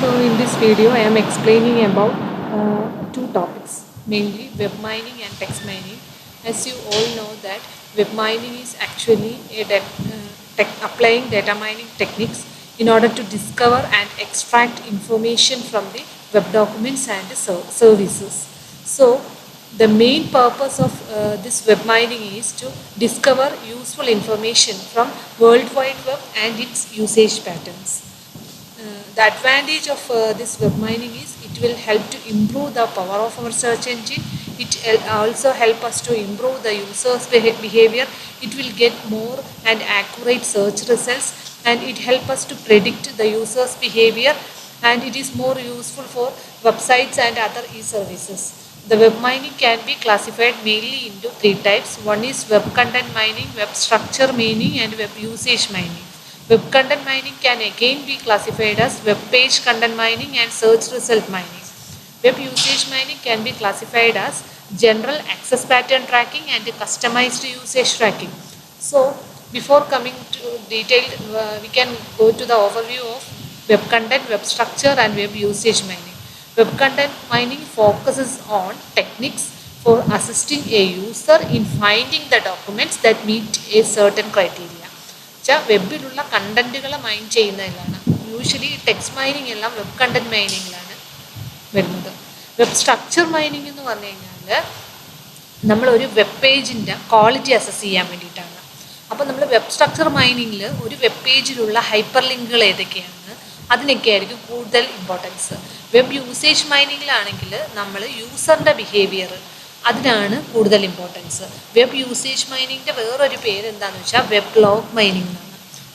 So in this video I am explaining about two topics, mainly web mining and text mining. As you all know that web mining is actually applying data mining techniques in order to discover and extract information from the web documents and services. So the main purpose of this web mining is to discover useful information from World Wide Web and its usage patterns. The advantage of this web mining is it will help to improve the power of our search engine. It also help us to improve the user's behavior. It will get more and accurate search results, and it help us to predict the user's behavior, and it is more useful for websites and other e-services. The web mining can be classified mainly into three types. One is web content mining, web structure mining, and web usage mining. Web content mining can again be classified as web page content mining and search result mining. Web usage mining can be classified as general access pattern tracking and customized usage tracking. So, before coming to detailed, we can go to the overview of web content, web structure, and web usage mining. Web content mining focuses on techniques for assisting a user in finding the documents that meet a certain criteria. വെബിലുള്ള കണ്ടന്റുകൾ mine ചെയ്യുന്നതിലാണ്. Usually text mining എല്ലാം web content മൈനിങ്ങിലാണ് വരുന്നത്. Web structure mining എന്ന് പറഞ്ഞു കഴിഞ്ഞാൽ നമ്മളൊരു വെബ് പേജിൻ്റെ ക്വാളിറ്റി അസസ് ചെയ്യാൻ വേണ്ടിയിട്ടാണ്. അപ്പോൾ നമ്മൾ വെബ് സ്ട്രക്ചർ മൈനിങ്ങിൽ ഒരു വെബ് പേജിലുള്ള ഹൈപ്പർ ലിങ്കുകൾ ഏതൊക്കെയാണ് അതിനൊക്കെ ആയിരിക്കും കൂടുതൽ ഇമ്പോർട്ടൻസ്. വെബ് യൂസേജ് മൈനിങ്ങിലാണെങ്കിൽ നമ്മൾ യൂസറിൻ്റെ ബിഹേവിയർ അതിനാണ് കൂടുതൽ ഇമ്പോർട്ടൻസ്. വെബ് യൂസേജ് മൈനിങ്ങിൻ്റെ വേറൊരു പേര് എന്താണെന്ന് വെച്ചാൽ വെബ് ലോഗ് മൈനിങ് എന്നാണ്.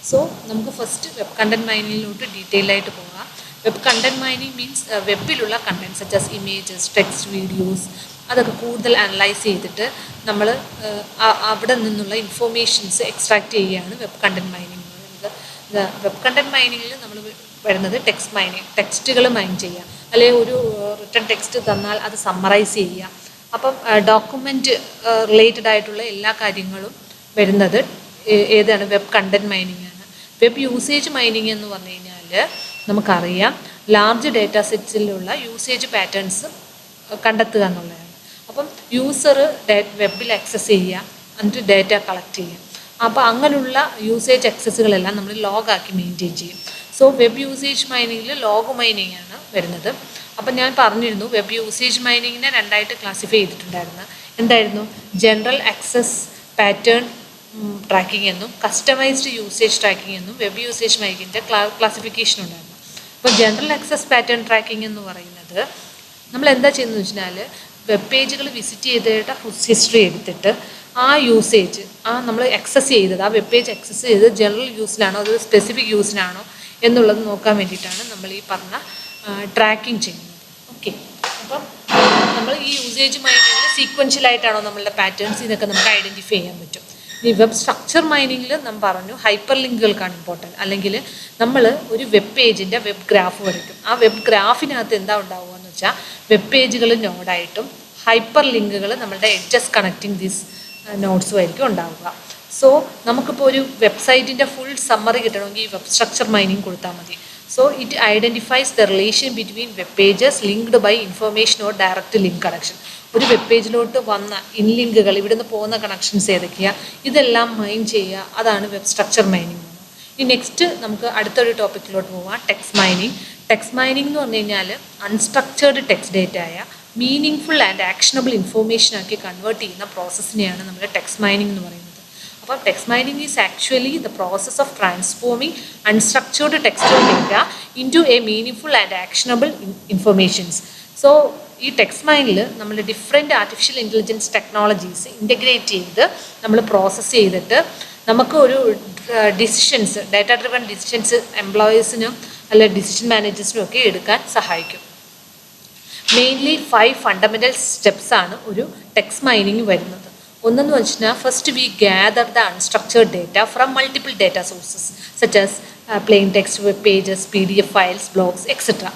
സോ നമുക്ക് ഫസ്റ്റ് വെബ് കണ്ടന്റ് മൈനിങ്ങിലോട്ട് ഡീറ്റെയിൽ ആയിട്ട് പോകാം. വെബ് കണ്ടന്റ് മൈനിങ് മീൻസ് വെബിലുള്ള content such as images, text, videos അതൊക്കെ കൂടുതൽ അനലൈസ് ചെയ്തിട്ട് നമ്മൾ അവിടെ നിന്നുള്ള ഇൻഫോർമേഷൻസ് എക്സ്ട്രാക്ട് ചെയ്യുകയാണ് വെബ് കണ്ടന്റ് മൈനിങ് എന്ന് പറയുന്നത്. വെബ് കണ്ടന്റ് മൈനിങ്ങിൽ നമ്മൾ വരുന്നത് ടെക്സ്റ്റ് മൈനിങ്, ടെക്സ്റ്റുകൾ മൈൻ ചെയ്യുക, അല്ലെങ്കിൽ ഒരു റിട്ടൺ ടെക്സ്റ്റ് തന്നാൽ അത് സമ്മറൈസ് ചെയ്യുക. അപ്പം ഡോക്യുമെൻ്റ് റിലേറ്റഡ് ആയിട്ടുള്ള എല്ലാ കാര്യങ്ങളും വരുന്നത് ഏതാണ്? വെബ് കണ്ടന്റ് മൈനിങ് ആണ്. വെബ് യൂസേജ് മൈനിങ് എന്ന് പറഞ്ഞു കഴിഞ്ഞാൽ നമുക്കറിയാം ലാർജ് ഡാറ്റ സെറ്റ്സിലുള്ള യൂസേജ് പാറ്റേൺസ് കണ്ടെത്തുക എന്നുള്ളതാണ്. അപ്പം യൂസർ വെബിൽ ആക്സസ് ചെയ്യുക, എന്നിട്ട് ഡാറ്റ കളക്ട് ചെയ്യുക. അപ്പോൾ അങ്ങനെയുള്ള യൂസേജ് ആക്സസ്സുകളെല്ലാം നമ്മൾ ലോഗാക്കി മെയിൻറ്റെയിൻ ചെയ്യും. സോ വെബ് യൂസേജ് മൈനിങ്ങിൽ ലോഗ് മൈനിങ് ആണ് വരുന്നത്. അപ്പം ഞാൻ പറഞ്ഞിരുന്നു വെബ് യൂസേജ് മൈനിങ്ങിനെ രണ്ടായിട്ട് ക്ലാസിഫൈ ചെയ്തിട്ടുണ്ടായിരുന്നു. എന്തായിരുന്നു? ജനറൽ ആക്സസ് പാറ്റേൺ ട്രാക്കിംഗ് എന്നും കസ്റ്റമൈസ്ഡ് യൂസേജ് ട്രാക്കിംഗ് എന്നും വെബ് യൂസേജ് മൈനിങ്ങിൻ്റെ ക്ലാസിഫിക്കേഷൻ ഉണ്ടായിരുന്നു. അപ്പോൾ ജനറൽ ആക്സസ് പാറ്റേൺ ട്രാക്കിംഗ് എന്ന് പറയുന്നത് നമ്മൾ എന്താ ചെയ്യുന്നതെന്ന് വെച്ചാൽ വെബ് പേജുകൾ വിസിറ്റ് ചെയ്തിട്ട് ഹിസ്റ്ററി എടുത്തിട്ട് ആ യൂസേജ് നമ്മൾ ആക്സസ് ചെയ്തത്, ആ വെബ് പേജ് ആക്സസ് ചെയ്തത് ജനറൽ യൂസിലാണോ അതോ സ്പെസിഫിക് യൂസിനാണോ എന്നുള്ളത് നോക്കാൻ വേണ്ടിയിട്ടാണ് നമ്മൾ ഈ പറഞ്ഞ ട്രാക്കിംഗ് ചെയ്യുന്നത്. ഓക്കെ, അപ്പം നമ്മൾ ഈ യൂസേജ് മൈനിങ്ങിൽ സീക്വൻഷ്യലായിട്ടാണോ നമ്മളുടെ പാറ്റേൺസ്, ഇതൊക്കെ നമുക്ക് ഐഡൻറ്റിഫൈ ചെയ്യാൻ പറ്റും. ഈ വെബ് സ്ട്രക്ചർ മൈനിങ്ങിൽ നമ്മൾ പറഞ്ഞു ഹൈപ്പർ ലിങ്കുകൾക്കാണ് ഇമ്പോർട്ടൻറ്റ്. അല്ലെങ്കിൽ നമ്മൾ ഒരു വെബ് പേജിൻ്റെ വെബ് ഗ്രാഫ് വരയ്ക്കും. ആ വെബ് ഗ്രാഫിനകത്ത് എന്താ ഉണ്ടാവുക എന്ന് വെച്ചാൽ വെബ് പേജുകൾ നോഡായിട്ടും ഹൈപ്പർ ലിങ്കുകൾ നമ്മളുടെ എഡ്ജസ് കണക്റ്റിംഗ് ദീസ് നോട്ട്സും ആയിരിക്കും ഉണ്ടാവുക. സോ നമുക്കിപ്പോൾ ഒരു വെബ്സൈറ്റിൻ്റെ ഫുൾ സമ്മറി കിട്ടണമെങ്കിൽ ഈ വെബ് സ്ട്രക്ചർ മൈനിങ് കൊടുത്താൽ മതി. So it identifies the relation between web pages linked by information or direct link connection. ഒരു വെബ് പേജിലോട്ട് വന്ന ഇൻലിങ്കുകൾ, ഇവിടുന്ന് പോകുന്ന കണക്ഷൻസ് ഏതൊക്കെയാണ്, ഇതെല്ലാം മൈൻ ചെയ്യുക. അതാണ് വെബ് സ്ട്രക്ചർ മൈനിങ്. ഇനി നെക്സ്റ്റ് നമുക്ക് അടുത്തൊരു ടോപ്പിക്കിലോട്ട് പോവാം, ടെക്സ്റ്റ് മൈനിങ്. ടെക്സ്റ്റ് മൈനിങ് എന്ന് പറഞ്ഞു കഴിഞ്ഞാൽ അൺസ്ട്രക്ചേർഡ് ടെക്സ്റ്റ് ഡേറ്റ ആയ meaning full and actionable information ആക്കി കൺവേർട്ട് ചെയ്യുന്ന പ്രോസസ്സിനെയാണ് നമ്മൾ ടെക്സ്റ്റ് മൈനിങ് എന്ന് പറയുന്നത്. അപ്പോൾ text mining is actually the process of transforming unstructured textual data into A meaningful and actionable informations. So ഈ ടെക്സ്റ്റ് മൈനിൽ നമ്മൾ different artificial intelligence technologies integrate ചെയ്ത് നമ്മൾ പ്രോസസ്സ് ചെയ്തിട്ട് നമുക്ക് ഒരു ഡിസിഷൻസ്, ഡാറ്റ ഡ്രിവൺ ഡിസിഷൻസ് എംപ്ലോയീസിനും അല്ലെ ഡിസിഷൻ മാനേജേഴ്സിനും ഒക്കെ എടുക്കാൻ സഹായിക്കും. മെയിൻലി 5 ഫണ്ടമെൻ്റൽ സ്റ്റെപ്സാണ് ഒരു ടെക്സ്റ്റ് മൈനിങ് വരുന്നത്. ഒന്നെന്ന് വെച്ചാൽ first we gather the unstructured data from multiple data sources such as plain text, web pages, PDF files, blogs etcetera.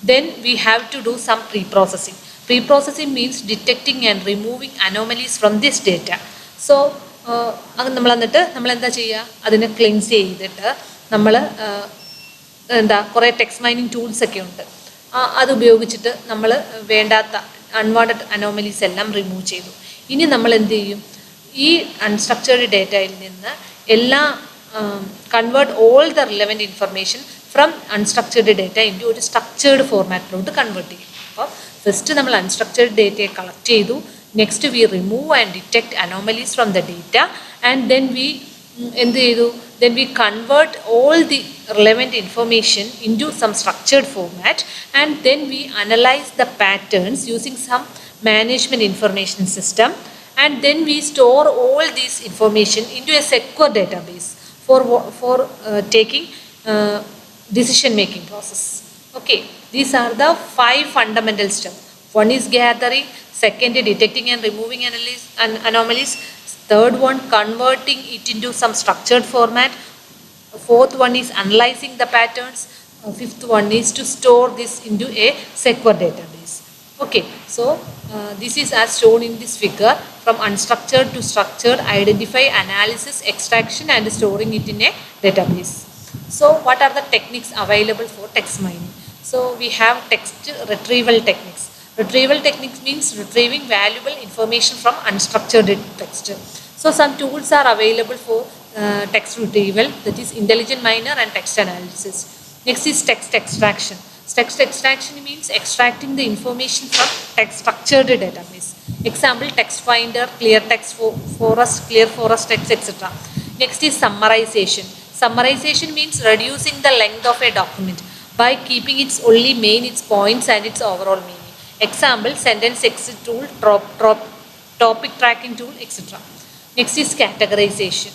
Then we have to do some pre-processing. Pre-processing means detecting and removing anomalies from this data. So നമ്മൾ എന്നിട്ട് നമ്മൾ എന്താ ചെയ്യുക, അതിനെ cleanse ചെയ്തിട്ട് നമ്മൾ എന്താ കുറേ ടെക്സ്റ്റ് മൈനിങ് ടൂൾസ് ഒക്കെ ഉണ്ട്. അത് ഉപയോഗിച്ചിട്ട് നമ്മൾ വേണ്ടാത്ത അൺവാണ്ടഡ് അനോമലീസ് എല്ലാം റിമൂവ് ചെയ്തു. ഇനി നമ്മൾ എന്ത് ചെയ്യും? ഈ അൺസ്ട്രക്ചേർഡ് ഡേറ്റയിൽ നിന്ന് എല്ലാ convert all the relevant information from unstructured data into ഒരു സ്ട്രക്ചേർഡ് ഫോർമാറ്റിലോട്ട് കൺവേർട്ട് ചെയ്യും. അപ്പോൾ ഫസ്റ്റ് നമ്മൾ അൺസ്ട്രക്ചേർഡ് ഡേറ്റയെ കളക്ട് ചെയ്തു. Next we remove and detect anomalies from the data and then we എന്ത് ചെയ്തു? Then we convert all the relevant information into some structured format and then we analyze the patterns using some management information system and then we store all this information into a secure database for taking decision making process. Okay, these are the 5 fundamental steps. One is gathering, second detecting and removing anomalies, third one converting it into some structured format, fourth one is analyzing the patterns, fifth one is to store this into a secure database. Okay, so this is as shown in this figure. From unstructured to structured, identify, analysis, extraction and storing it in a database. So what are the techniques available for text mining? So we have text retrieval techniques. Retrieval techniques means retrieving valuable information from unstructured text. So some tools are available for text retrieval, that is intelligent miner and text analysis. Next is text extraction. Text extraction means extracting the information from text structured database. Example, text finder, clear text forest, clear forest text, etc. Next is summarization. Summarization means reducing the length of a document by keeping its only its points and its overall meaning. Example, sentence exit tool, topic tracking tool, etc. Next is categorization.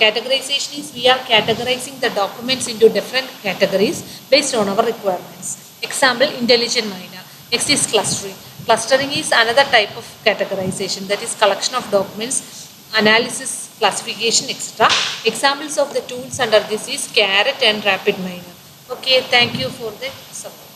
Categorization is we are categorizing the documents into different categories based on our requirements. Example, intelligent miner. Next is clustering. Clustering is another type of categorization, that is collection of documents, analysis, classification, etc. Examples of the tools under this is Caret and Rapid Miner. Okay, thank you for the support.